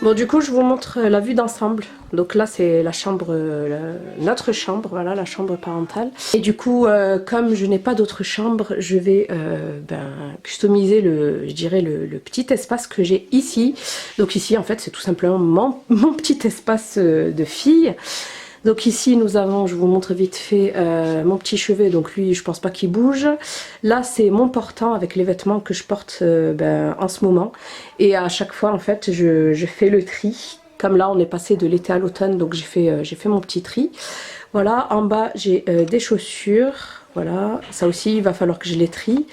Bon, du coup, je vous montre la vue d'ensemble. Donc là, c'est la chambre, notre chambre, voilà, la chambre parentale. Et du coup, comme je n'ai pas d'autre chambre, je vais customiser je dirais le petit espace que j'ai ici. Donc ici, en fait, c'est tout simplement mon petit espace de fille. Donc ici nous avons, je vous montre vite fait, mon petit chevet, donc lui je pense pas qu'il bouge. Là c'est mon portant avec les vêtements que je porte en ce moment. Et à chaque fois en fait je fais le tri. Comme là on est passé de l'été à l'automne, donc j'ai fait mon petit tri. Voilà, en bas j'ai des chaussures, voilà, ça aussi il va falloir que je les trie.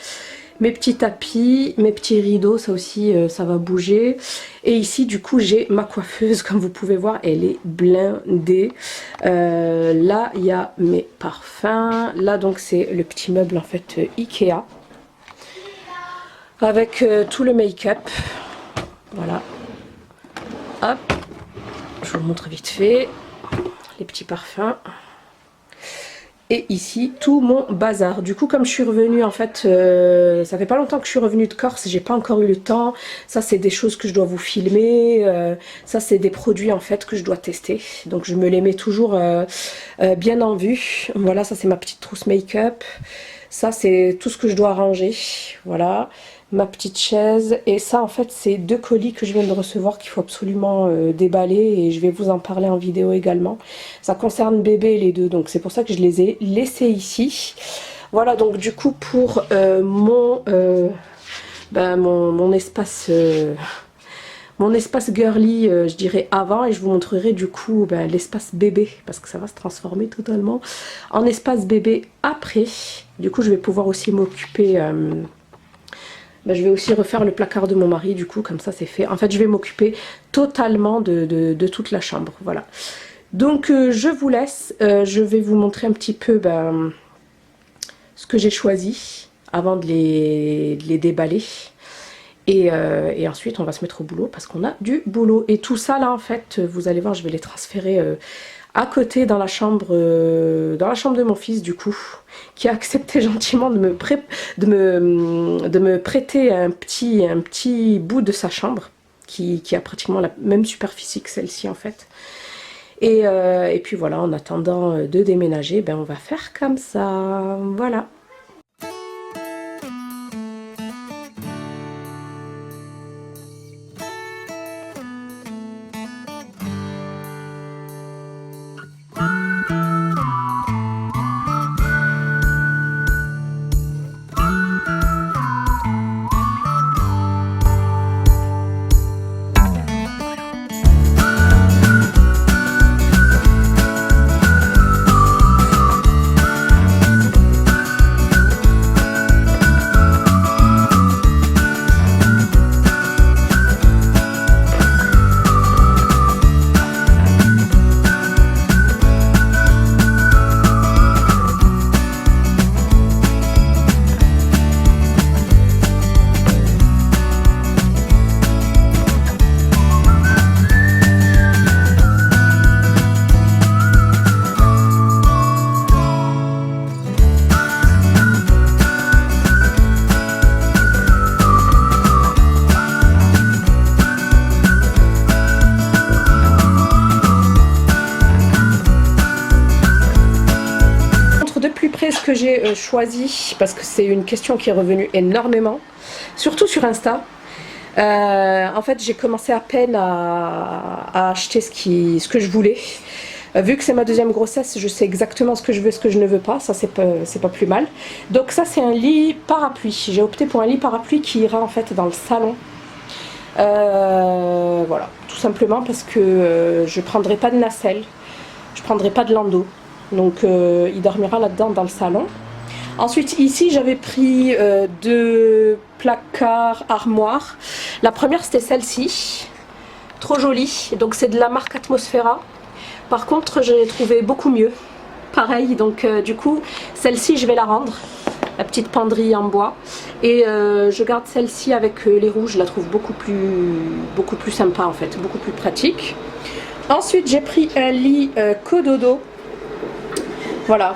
Mes petits tapis, mes petits rideaux, ça aussi ça va bouger. Et ici du coup j'ai ma coiffeuse, comme vous pouvez voir, elle est blindée. Là il y a mes parfums. Là donc c'est le petit meuble en fait Ikea. Avec tout le make-up. Voilà. Hop. Je vous montre vite fait. Les petits parfums. Et ici tout mon bazar. Du coup comme je suis revenue en fait, ça fait pas longtemps que je suis revenue de Corse, j'ai pas encore eu le temps. Ça c'est des choses que je dois vous filmer, ça c'est des produits en fait que je dois tester. Donc je me les mets toujours bien en vue. Voilà, ça c'est ma petite trousse make-up. Ça c'est tout ce que je dois ranger. Voilà, ma petite chaise. Et ça en fait c'est 2 colis que je viens de recevoir qu'il faut absolument déballer, et je vais vous en parler en vidéo également. Ça concerne bébé les deux, donc c'est pour ça que je les ai laissés ici. Voilà, donc du coup pour mon espace girly, je dirais avant, et je vous montrerai du coup l'espace bébé, parce que ça va se transformer totalement en espace bébé après. Du coup je vais pouvoir aussi m'occuper, je vais aussi refaire le placard de mon mari, du coup comme ça c'est fait. En fait je vais m'occuper totalement de toute la chambre, voilà. Donc je vous laisse, je vais vous montrer un petit peu ce que j'ai choisi avant de les déballer. Et ensuite on va se mettre au boulot parce qu'on a du boulot. Et tout ça là en fait, vous allez voir, je vais les transférer à côté dans la chambre de mon fils du coup, qui a accepté gentiment de me prêter un petit bout de sa chambre qui a pratiquement la même superficie que celle-ci en fait. Et puis voilà, en attendant de déménager, on va faire comme ça, voilà. Ce que j'ai choisi, parce que c'est une question qui est revenue énormément, surtout sur Insta. En fait j'ai commencé à peine à acheter ce que je voulais. Vu que c'est ma deuxième grossesse, je sais exactement ce que je veux et ce que je ne veux pas, ça c'est pas plus mal. Donc ça c'est un lit parapluie, j'ai opté pour un lit parapluie qui ira en fait dans le salon. Voilà, tout simplement parce que je prendrai pas de nacelle, je prendrai pas de landau. Donc il dormira là-dedans dans le salon. Ensuite ici j'avais pris 2 placards armoires. La première c'était celle-ci, trop jolie, donc c'est de la marque Atmosfera. Par contre je l'ai trouvée beaucoup mieux, pareil, donc du coup celle-ci je vais la rendre, la petite penderie en bois. Et je garde celle-ci avec les rouges, je la trouve beaucoup plus sympa en fait, beaucoup plus pratique. Ensuite j'ai pris un lit cododo. Voilà,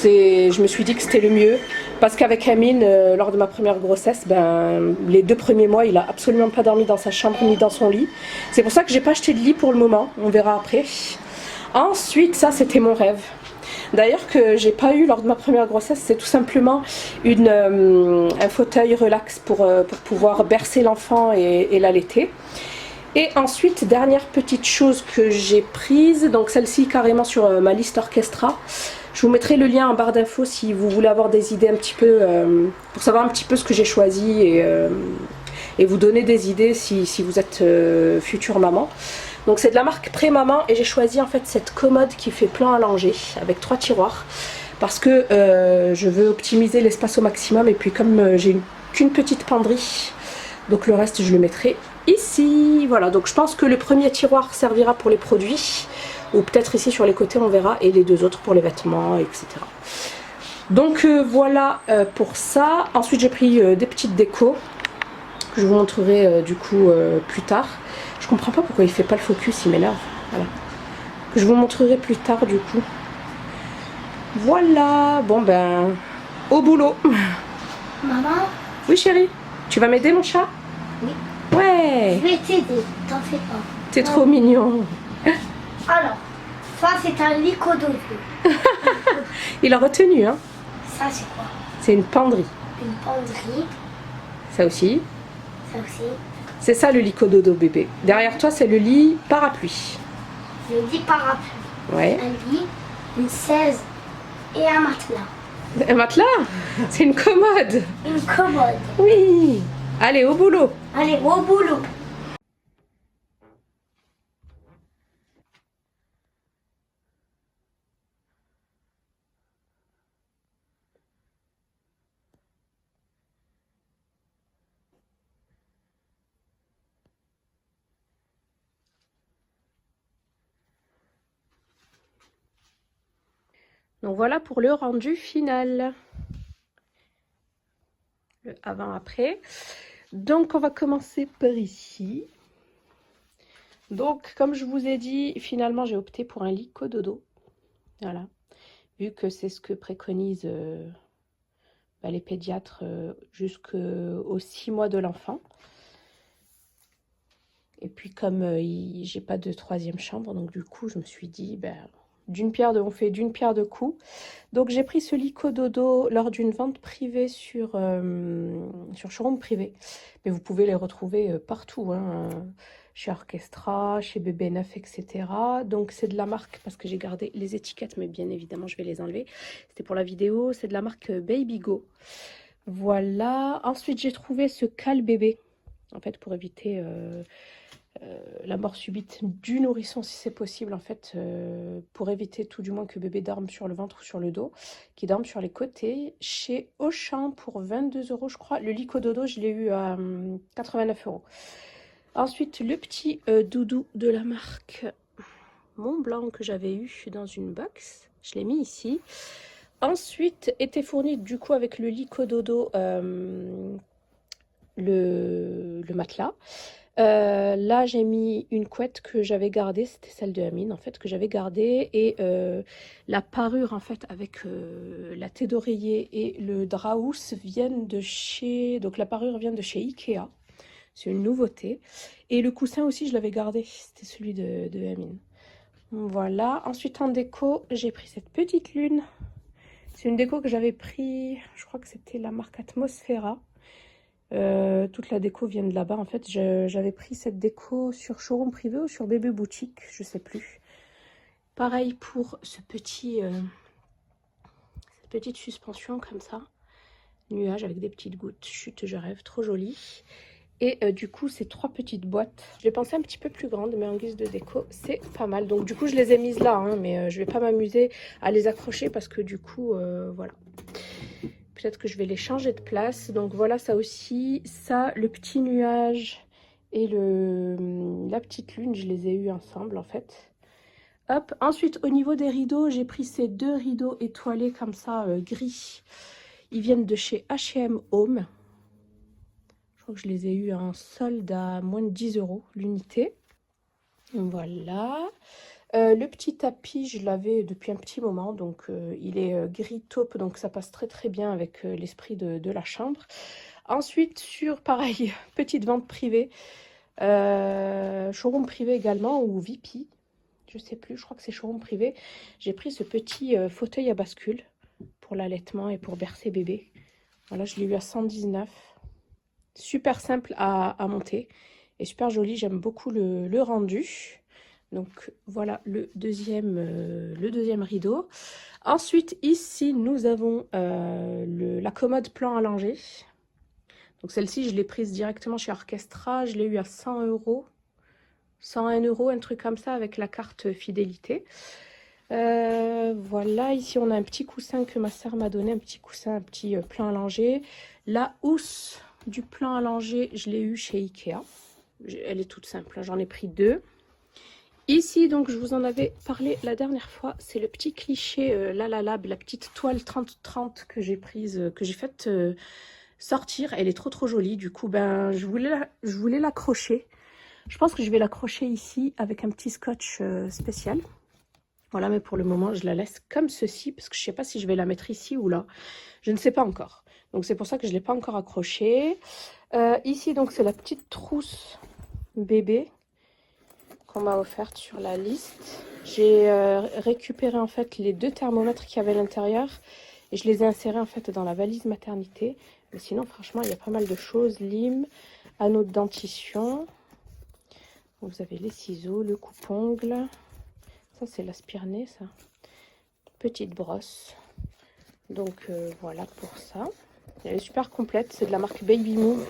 je me suis dit que c'était le mieux Parce qu'avec Amine, lors de ma première grossesse, ben, les 2 premiers mois, il a absolument pas dormi dans sa chambre ni dans son lit. C'est pour ça que j'ai pas acheté de lit pour le moment, on verra après. Ensuite, ça c'était mon rêve. D'ailleurs que j'ai pas eu lors de ma première grossesse, c'est tout simplement un fauteuil relax pour pouvoir bercer l'enfant et l'allaiter. Et ensuite, dernière petite chose que j'ai prise, donc celle-ci carrément sur ma liste Orchestra. Je vous mettrai le lien en barre d'infos si vous voulez avoir des idées un petit peu, pour savoir un petit peu ce que j'ai choisi et vous donner des idées si vous êtes future maman. Donc c'est de la marque Pré-Maman et j'ai choisi en fait cette commode qui fait plan à langer avec 3 tiroirs parce que je veux optimiser l'espace au maximum et puis comme j'ai qu'une petite penderie, donc le reste je le mettrai ici. Voilà, donc je pense que le premier tiroir servira pour les produits ou peut-être ici sur les côtés on verra et les 2 autres pour les vêtements, etc. Donc voilà pour ça. Ensuite j'ai pris des petites décos que je vous montrerai du coup plus tard. Je comprends pas pourquoi il fait pas le focus, il m'énerve. Voilà. Que je vous montrerai plus tard du coup. Voilà, bon ben, au boulot. Maman? Oui chérie, tu vas m'aider mon chat? Oui. Ouais. Je vais t'aider, t'en fais pas. T'es trop mignon. Alors, ça c'est un licododo. Il a retenu, hein. Ça c'est quoi? C'est une penderie. Une penderie. Ça aussi. Ça aussi. C'est ça le lit cododo bébé. Derrière toi c'est le lit parapluie. Le lit parapluie. Ouais. Un lit, une chaise et un matelas. Un matelas? C'est une commode. Une commode. Oui. Allez, au boulot. Allez, au boulot. Donc voilà pour le rendu final. Le avant-après. Donc on va commencer par ici. Donc comme je vous ai dit, finalement j'ai opté pour un lit cododo. Voilà. Vu que c'est ce que préconisent les pédiatres jusqu'aux 6 mois de l'enfant. Et puis comme j'ai pas de 3e chambre, donc du coup je me suis dit, on fait d'une pierre deux coups. Donc j'ai pris ce lit cododo lors d'une vente privée sur showroom privé. Mais vous pouvez les retrouver partout, hein, chez Orchestra, chez Bébé Neuf, etc. Donc c'est de la marque, parce que j'ai gardé les étiquettes, mais bien évidemment je vais les enlever. C'était pour la vidéo, c'est de la marque Baby Go. Voilà. Ensuite j'ai trouvé ce cale bébé, en fait pour éviter la mort subite du nourrisson si c'est possible, en fait pour éviter tout du moins que bébé dorme sur le ventre ou sur le dos, qui dorme sur les côtés, chez Auchan pour 22 € je crois. Le lit cododo je l'ai eu à 89 €. Ensuite le petit doudou de la marque Montblanc que j'avais eu dans une box, je l'ai mis ici. Ensuite était fourni du coup avec le lit cododo le matelas. Là j'ai mis une couette que j'avais gardée, c'était celle de Amine en fait, que j'avais gardée, et la parure en fait avec la tête d'oreiller et le drap housse viennent de chez, donc la parure vient de chez Ikea, c'est une nouveauté, et le coussin aussi je l'avais gardé, c'était celui de Amine. Voilà. Ensuite en déco j'ai pris cette petite lune, c'est une déco que j'avais pris, je crois que c'était la marque Atmosphera. Toute la déco vient de là-bas. En fait, j'avais pris cette déco sur showroom privé ou sur bébé boutique, je sais plus. Pareil pour cette petite suspension comme ça, nuage avec des petites gouttes, chute je rêve, trop joli. Et du coup ces 3 petites boîtes, je les pensais un petit peu plus grandes, mais en guise de déco c'est pas mal. Donc du coup je les ai mises là, hein, mais je vais pas m'amuser à les accrocher parce que du coup voilà, peut-être que je vais les changer de place. Donc voilà, ça aussi, ça, le petit nuage et la petite lune, je les ai eu ensemble en fait. Hop, ensuite au niveau des rideaux, j'ai pris ces 2 rideaux étoilés comme ça, gris. Ils viennent de chez H&M Home. Je crois que je les ai eu en solde à moins de 10 € l'unité. Voilà. Le petit tapis, je l'avais depuis un petit moment, donc il est gris taupe, donc ça passe très très bien avec l'esprit de la chambre. Ensuite, sur, pareil, petite vente privée, showroom privé également, ou VIP, je sais plus, je crois que c'est showroom privé. J'ai pris ce petit fauteuil à bascule pour l'allaitement et pour bercer bébé. Voilà, je l'ai eu à 119. Super simple à monter et super joli, j'aime beaucoup le rendu. Donc voilà le deuxième rideau. Ensuite, ici, nous avons la commode plan allongé. Donc celle-ci, je l'ai prise directement chez Orchestra. Je l'ai eu à 100 €. 101 €, un truc comme ça, avec la carte fidélité. Voilà, ici, on a un petit coussin que ma soeur m'a donné. Un petit coussin, un petit plan allongé. La housse du plan allongé, je l'ai eu chez Ikea. Elle est toute simple, j'en ai pris 2. Ici, donc, je vous en avais parlé la dernière fois, c'est le petit cliché Lalalab, la petite toile 30-30 que j'ai prise, que j'ai faite sortir. Elle est trop trop jolie, du coup, ben, je voulais l'accrocher. Je pense que je vais l'accrocher ici avec un petit scotch spécial. Voilà, mais pour le moment, je la laisse comme ceci, parce que je ne sais pas si je vais la mettre ici ou là. Je ne sais pas encore. Donc, c'est pour ça que je ne l'ai pas encore accrochée. Ici, donc, c'est la petite trousse bébé qu'on m'a offerte sur la liste. J'ai récupéré en fait les 2 thermomètres qu'il y avait à l'intérieur et je les ai insérés en fait dans la valise maternité. Mais sinon franchement il y a pas mal de choses. Lime, anneau de dentition. Vous avez les ciseaux, le coupe-ongle. Ça c'est l'aspire-nez ça. Petite brosse. Donc voilà pour ça. Elle est super complète, c'est de la marque Baby Move.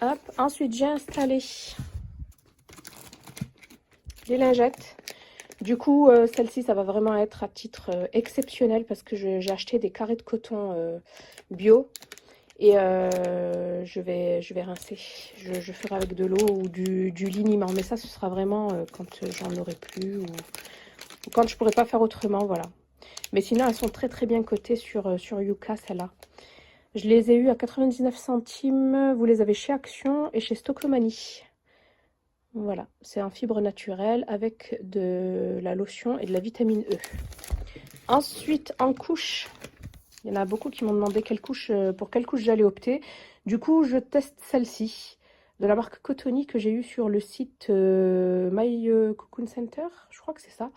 Hop, ensuite j'ai installé les lingettes. Du coup, celle-ci, ça va vraiment être à titre exceptionnel parce que j'ai acheté des carrés de coton bio et je vais rincer. Je ferai avec de l'eau ou du liniment, mais ça, ce sera vraiment quand j'en aurai plus ou quand je pourrai pas faire autrement, voilà. Mais sinon, elles sont très très bien cotées sur Yuka, celles-là. Je les ai eues à 99 centimes. Vous les avez chez Action et chez Stocomanie. Voilà, c'est en fibre naturelle avec de la lotion et de la vitamine E. Ensuite, en couche, il y en a beaucoup qui m'ont demandé pour quelle couche j'allais opter. Du coup, je teste celle-ci, de la marque Cotoni que j'ai eue sur le site My Cocoon Center, je crois que c'est ça.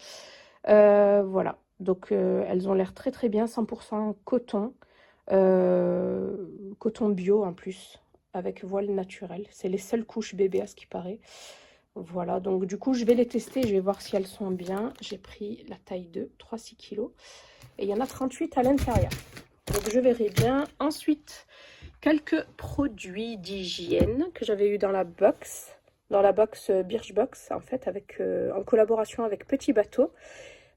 Voilà, donc elles ont l'air très très bien, 100% coton, coton bio en plus, avec voile naturel. C'est les seules couches bébé à ce qui paraît. Voilà, donc du coup, je vais les tester, je vais voir si elles sont bien. J'ai pris la taille 2, 3,6 kg. Et il y en a 38 à l'intérieur. Donc je verrai bien. Ensuite, quelques produits d'hygiène que j'avais eu dans la box Birchbox, en fait, en collaboration avec Petit Bateau.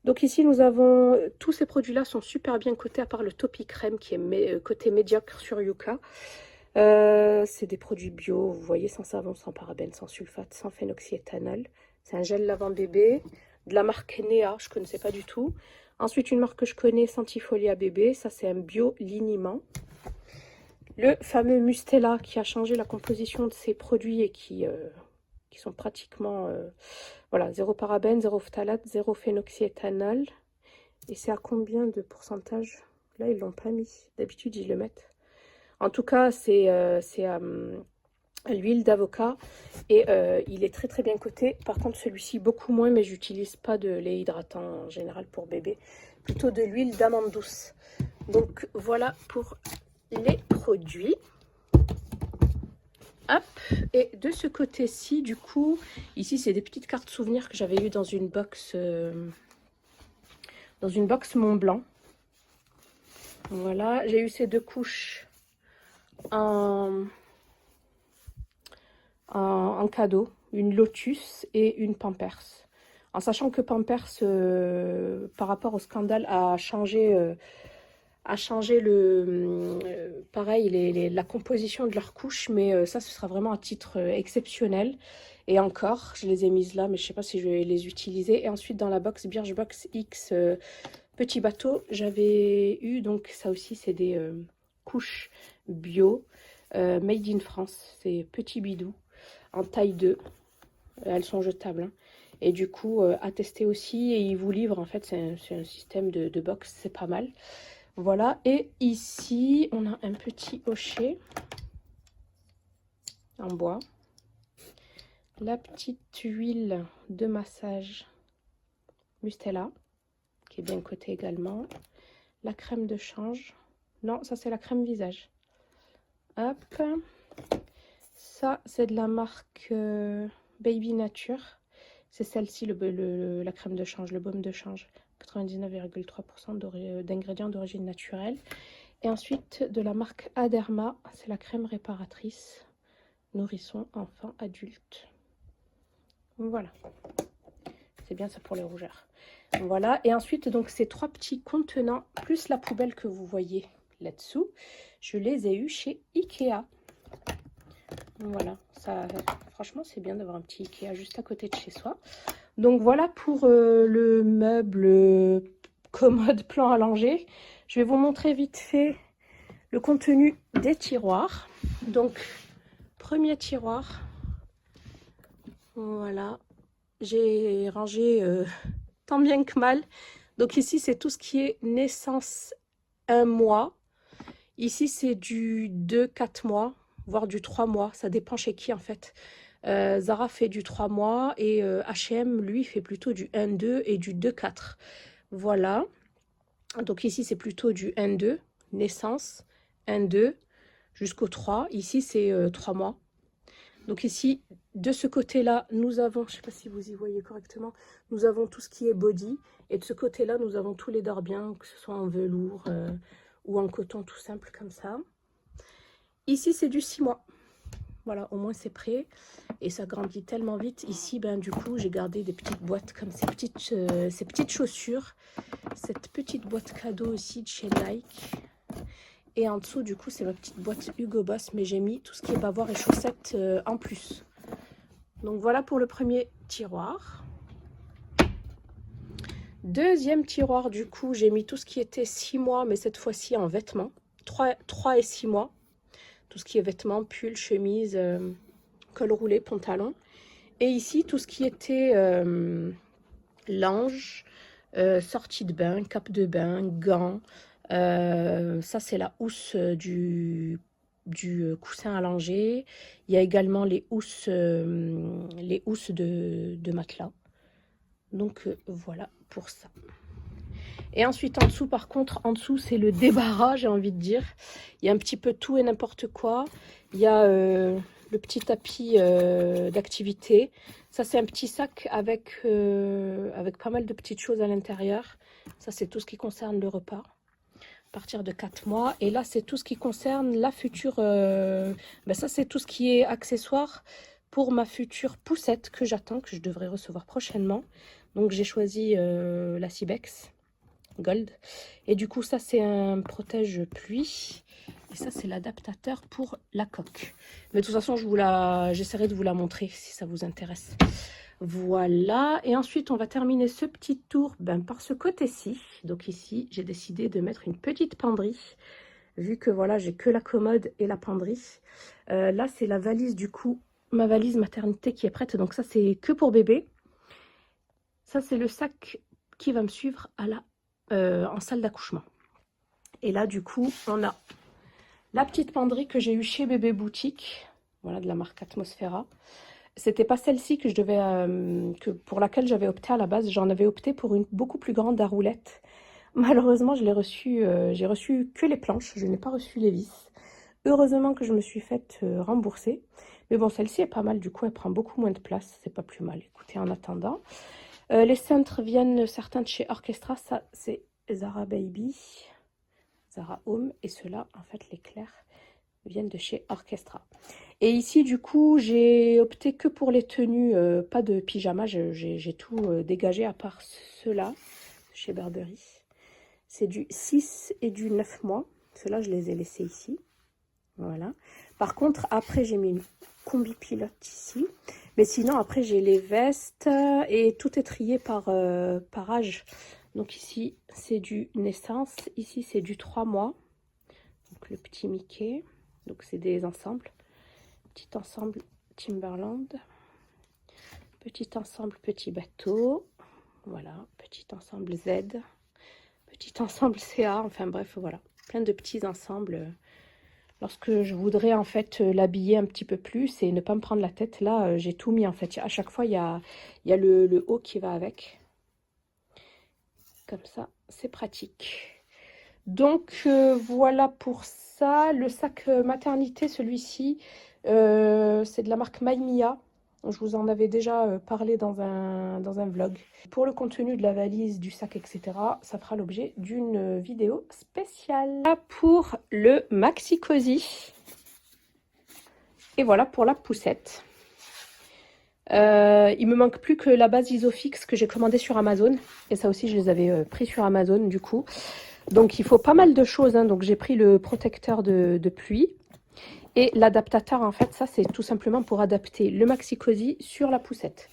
Donc ici, nous avons, tous ces produits-là sont super bien cotés, à part le Topi Crème qui est coté médiocre sur Yuka. C'est des produits bio, vous voyez, sans savon, sans parabènes, sans sulfate, sans phénoxyéthanol. C'est un gel lavant bébé de la marque Nea, je ne connaissais pas du tout. Ensuite, une marque que je connais, Centifolia bébé, ça c'est un bio liniment. Le fameux Mustela qui a changé la composition de ses produits et qui sont pratiquement, voilà, zéro parabène, zéro phtalate, zéro phénoxyéthanol. Et c'est à combien de pourcentage? Là, ils ne l'ont pas mis. D'habitude, ils le mettent. En tout cas, c'est à l'huile d'avocat et il est très très bien coté. Par contre, celui-ci beaucoup moins, mais j'utilise pas de lait hydratant en général pour bébé. Plutôt de l'huile d'amande douce. Donc voilà pour les produits. Hop, et de ce côté-ci, du coup, ici c'est des petites cartes souvenirs que j'avais eues dans une box Mont Blanc. Voilà, j'ai eu ces 2 couches en cadeau, une Lotus et une Pampers. En sachant que Pampers, par rapport au scandale, a changé pareil, la composition de leur couche, mais ça, ce sera vraiment à titre exceptionnel. Et encore, je les ai mises là, mais je ne sais pas si je vais les utiliser. Et ensuite, dans la box Birchbox X Petit Bateau, j'avais eu, donc ça aussi, c'est des couches bio, made in France. C'est Petit Bidou, en taille 2. Elles sont jetables, hein. Et du coup, à tester aussi. Et ils vous livrent, en fait, c'est un système de box, c'est pas mal. Voilà. Et ici, on a un petit hochet en bois. La petite huile de massage Mustela, qui est bien cotée également. La crème de change. Non, ça c'est la crème visage. Hop. Ça, c'est de la marque Baby Nature. C'est celle-ci, la crème de change, le baume de change. 99,3% d'ingrédients d'origine naturelle. Et ensuite, de la marque Aderma, c'est la crème réparatrice. Nourrisson, enfant, adulte. Voilà. C'est bien ça pour les rougeurs. Voilà. Et ensuite, donc, ces 3 petits contenants, plus la poubelle que vous voyez là-dessous, je les ai eus chez Ikea. Voilà, ça, franchement, c'est bien d'avoir un petit Ikea juste à côté de chez soi. Donc voilà pour le meuble commode plan à langer. Je vais vous montrer vite fait le contenu des tiroirs. Donc, premier tiroir. Voilà, j'ai rangé tant bien que mal. Donc ici, c'est tout ce qui est naissance 1 mois. Ici, c'est du 2-4 mois, voire du 3 mois. Ça dépend chez qui, en fait. Zara fait du 3 mois et H&M, lui, fait plutôt du 1-2 et du 2-4. Voilà. Donc ici, c'est plutôt du 1-2, naissance, 1-2, jusqu'au 3. Ici, c'est 3 mois. Donc ici, de ce côté-là, nous avons, je ne sais pas si vous y voyez correctement, nous avons tout ce qui est body. Et de ce côté-là, nous avons tous les dorbiens, que ce soit en velours ou en coton tout simple comme ça. Ici, c'est du 6 mois. Voilà, au moins c'est prêt. Et ça grandit tellement vite. Ici, ben, du coup, j'ai gardé des petites boîtes comme ces petites chaussures. Cette petite boîte cadeau aussi de chez Nike. Et en dessous, du coup, c'est ma petite boîte Hugo Boss. Mais j'ai mis tout ce qui est bavoir et chaussettes en plus. Donc voilà pour le premier tiroir. Deuxième tiroir, du coup, j'ai mis tout ce qui était 6 mois, mais cette fois-ci en vêtements. 3 et 6 mois. Tout ce qui est vêtements, pulls, chemises, col roulé, pantalon. Et ici, tout ce qui était linge, sortie de bain, cape de bain, gants. Ça, c'est la housse du coussin à langer. Il y a également les housses de matelas. Donc, voilà pour ça. Et ensuite, en dessous, par contre, en dessous, c'est le débarras, j'ai envie de dire. Il y a un petit peu tout et n'importe quoi. Il y a le petit tapis d'activité. Ça, c'est un petit sac avec pas mal de petites choses à l'intérieur. Ça, c'est tout ce qui concerne le repas. À partir de 4 mois. Et là, c'est tout ce qui concerne la future... ça, c'est tout ce qui est accessoire pour ma future poussette que j'attends, que je devrais recevoir prochainement. Donc, j'ai choisi la Cybex Gold. Et du coup, ça, c'est un protège pluie. Et ça, c'est l'adaptateur pour la coque. Mais de toute façon, j'essaierai de vous la montrer si ça vous intéresse. Voilà. Et ensuite, on va terminer ce petit tour par ce côté-ci. Donc ici, j'ai décidé de mettre une petite penderie. Vu que voilà, j'ai que la commode et la penderie. Là, c'est la valise du coup, ma valise maternité qui est prête. Donc ça, c'est que pour bébé. Ça, c'est le sac qui va me suivre en salle d'accouchement. Et là, du coup, on a la petite penderie que j'ai eue chez Bébé Boutique. Voilà, de la marque Atmosphera. C'était pas celle-ci que pour laquelle j'avais opté à la base. J'en avais opté pour une beaucoup plus grande à roulettes. Malheureusement, j'ai reçu que les planches. Je n'ai pas reçu les vis. Heureusement que je me suis faite rembourser. Mais bon, celle-ci est pas mal. Du coup, elle prend beaucoup moins de place. C'est pas plus mal. Écoutez, en attendant. Les cintres viennent certains de chez Orchestra. Ça, c'est Zara Baby, Zara Home. Et ceux-là, en fait, les clairs viennent de chez Orchestra. Et ici, du coup, j'ai opté que pour les tenues, pas de pyjama. J'ai tout dégagé à part ceux-là, chez Burberry. C'est du 6 et du 9 mois. Ceux-là, je les ai laissés ici. Voilà. Par contre, après, j'ai mis une combi pilote ici. Mais sinon, après, j'ai les vestes et tout est trié par âge. Donc ici, c'est du naissance. Ici, c'est du 3 mois. Donc le petit Mickey. Donc c'est des ensembles. Petit ensemble Timberland. petit ensemble, petit bateau. Voilà, petit ensemble Z, petit ensemble CA, enfin bref, voilà. Plein de petits ensembles. Lorsque je voudrais en fait l'habiller un petit peu plus et ne pas me prendre la tête, là j'ai tout mis en fait. À chaque fois il y a le haut qui va avec. Comme ça, c'est pratique. Donc voilà pour ça. Le sac maternité, celui-ci, c'est de la marque Maimia. Je vous en avais déjà parlé dans un vlog. Pour le contenu de la valise, du sac, etc., ça fera l'objet d'une vidéo spéciale. Là pour le Maxi Cozy. Et voilà pour la poussette. Il me manque plus que la base Isofix que j'ai commandée sur Amazon. Et ça aussi, je les avais pris sur Amazon du coup. Donc il faut pas mal de choses. Hein. Donc j'ai pris le protecteur de pluie. Et l'adaptateur, en fait, ça c'est tout simplement pour adapter le Maxi Cozy sur la poussette.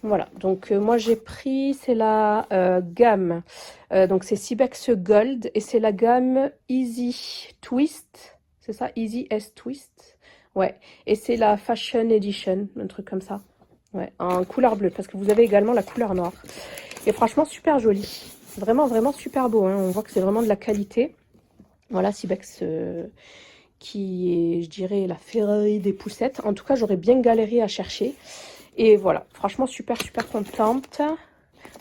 Voilà, donc moi j'ai pris, c'est la gamme, donc c'est Cybex Gold et c'est la gamme Easy Twist, c'est ça, Easy S Twist, ouais, et c'est la Fashion Edition, un truc comme ça, ouais, en couleur bleue, parce que vous avez également la couleur noire, et franchement super joli, vraiment vraiment super beau, hein. On voit que c'est vraiment de la qualité, voilà, Cybex qui est, je dirais, la Ferrari des poussettes, en tout cas j'aurais bien galéré à chercher. Et voilà, franchement, super, super contente.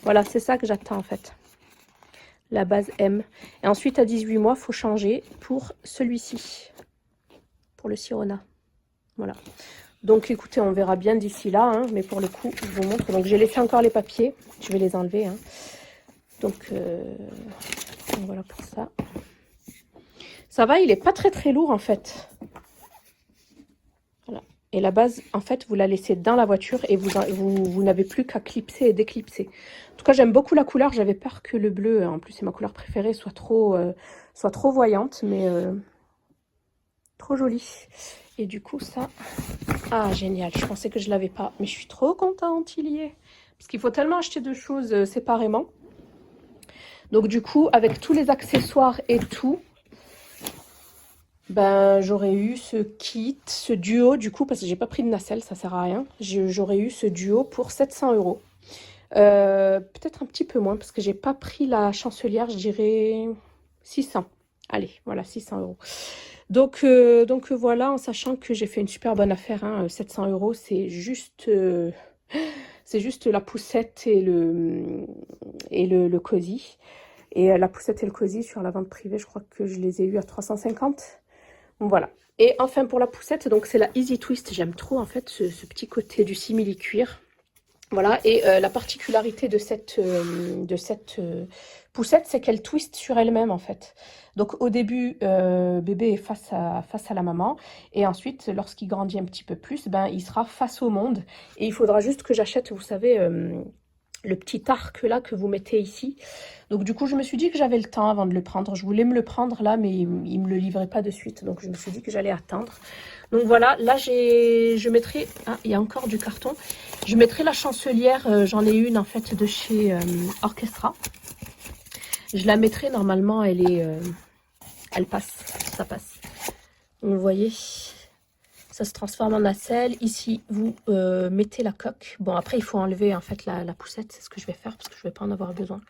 Voilà, c'est ça que j'attends en fait. La base M. Et ensuite, à 18 mois, il faut changer pour celui-ci. Pour le Sirona. Voilà. Donc, écoutez, on verra bien d'ici là. Hein, mais pour le coup, je vous montre. Donc, j'ai laissé encore les papiers. Je vais les enlever. Hein. Donc, voilà pour ça. Ça va, il n'est pas très, très lourd en fait. Voilà. Et la base, en fait, vous la laissez dans la voiture et vous n'avez plus qu'à clipser et déclipser. En tout cas, j'aime beaucoup la couleur. J'avais peur que le bleu, en plus c'est ma couleur préférée, soit trop voyante, mais trop jolie. Et du coup, ça... Ah, génial. Je pensais que je ne l'avais pas, mais je suis trop contente, il y est. Parce qu'il faut tellement acheter de choses séparément. Donc du coup, avec tous les accessoires et tout... Ben, j'aurais eu ce kit, ce duo du coup, parce que j'ai pas pris de nacelle, ça sert à rien. J'aurais eu ce duo pour 700 €. Peut-être un petit peu moins, parce que j'ai pas pris la chancelière, je dirais 600. Allez, voilà, 600 €. Donc voilà, en sachant que j'ai fait une super bonne affaire, hein, 700 €, c'est juste la poussette et le cosy. Et la poussette et le cosy sur la vente privée, je crois que je les ai eu à 350. Voilà. Et enfin pour la poussette, donc c'est la Easy Twist. J'aime trop en fait ce petit côté du simili-cuir. Voilà. Et la particularité de cette poussette, c'est qu'elle twiste sur elle-même en fait. Donc au début, bébé est face à la maman. Et ensuite, lorsqu'il grandit un petit peu plus, ben, il sera face au monde. Et il faudra juste que j'achète, vous savez... le petit arc là que vous mettez ici. Donc du coup, je me suis dit que j'avais le temps avant de le prendre. Je voulais me le prendre là, mais il me le livrait pas de suite. Donc je me suis dit que j'allais attendre. Donc voilà, là je mettrai... Ah, il y a encore du carton. Je mettrai la chancelière. J'en ai une en fait de chez Orchestra. Je la mettrai normalement, elle passe, ça passe. Vous voyez, ça se transforme en nacelle. Ici, vous mettez la coque. Bon, après, il faut enlever en fait la poussette. C'est ce que je vais faire parce que je ne vais pas en avoir besoin.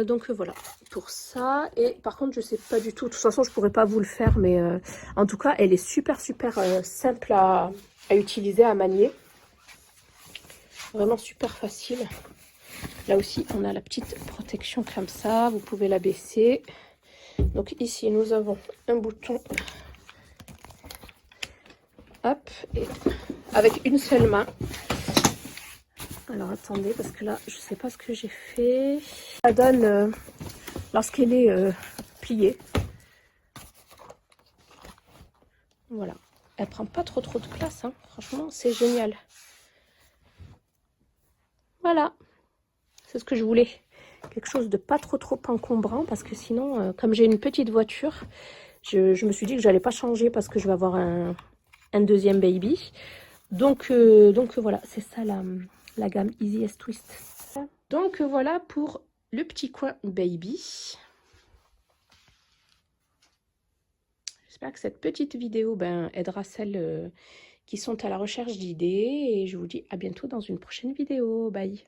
Donc voilà, pour ça. Et par contre, je sais pas du tout. De toute façon, je pourrais pas vous le faire. Mais en tout cas, elle est super, super simple à utiliser, à manier. Vraiment super facile. Là aussi, on a la petite protection comme ça. Vous pouvez la baisser. Donc ici, nous avons un bouton... Hop, et avec une seule main. Alors attendez, parce que là, je sais pas ce que j'ai fait. Ça donne lorsqu'elle est pliée. Voilà. Elle prend pas trop de place, hein. Franchement, c'est génial. Voilà. C'est ce que je voulais. Quelque chose de pas trop encombrant, parce que sinon, comme j'ai une petite voiture, je me suis dit que j'allais pas changer parce que je vais avoir un deuxième baby. Donc voilà, c'est ça la gamme Easy S Twist. Donc voilà pour le petit coin baby. J'espère que cette petite vidéo aidera celles qui sont à la recherche d'idées. Et je vous dis à bientôt dans une prochaine vidéo. Bye!